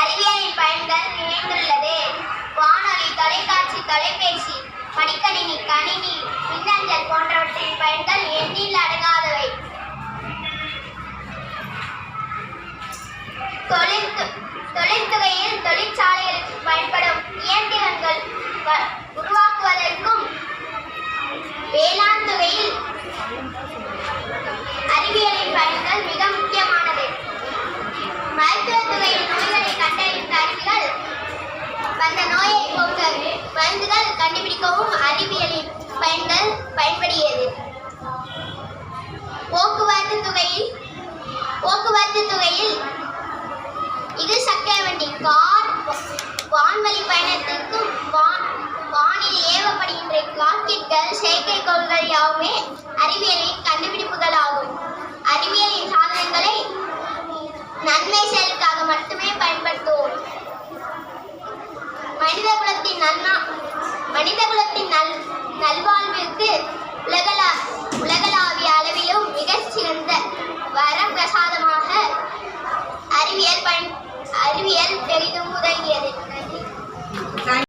அறிவியலின் பயன்கள் நிறைந்துள்ளது. வானொலி, தொலைக்காட்சி, தொலைபேசி, மடிக்கணினி, கணினி, மின்னஞ்சல் போன்றவற்றின் பயன்கள் எண்ணில் அடங்காதவை. தொழிற்துறையில் தொழிற்சாலைகளுக்கு பயன்படும் இயந்திரங்கள் உருவாக்குவதற்கும், வேளாண் துறையில் அறிவியலின் பயன்கள் மிக முக்கியமானது. மருத்துவத்துறையில் நோய்களை கண்டறியும் கருவிகள், வந்த நோயை போக்க மருந்துகள் கண்டுபிடிக்கவும் அறிவியலின் பயன்கள் பயன்படுகிறது. போக்குவரத்து துறையில் இது சக்கர வண்டி, கார், வான்வழி பயணத்திற்கும் வானில் ஏவப்படுகின்ற ராக்கெட்கள், செயற்கைக்கோள்கள் யாவுமே அறிவியலின் கண்டுபிடிப்புகள் ஆகும். அறிவியலின் சாதனங்களை நன்மை செயலுக்காக மட்டுமே பயன்படுத்துவோம். மனிதகுலத்தின் நல்வாழ்விற்கு உலகளாவிய அளவிலும் மிகச் சிறந்த வரப்பிரசாதமாக அறிவியல் பெரிதும் உதவியது.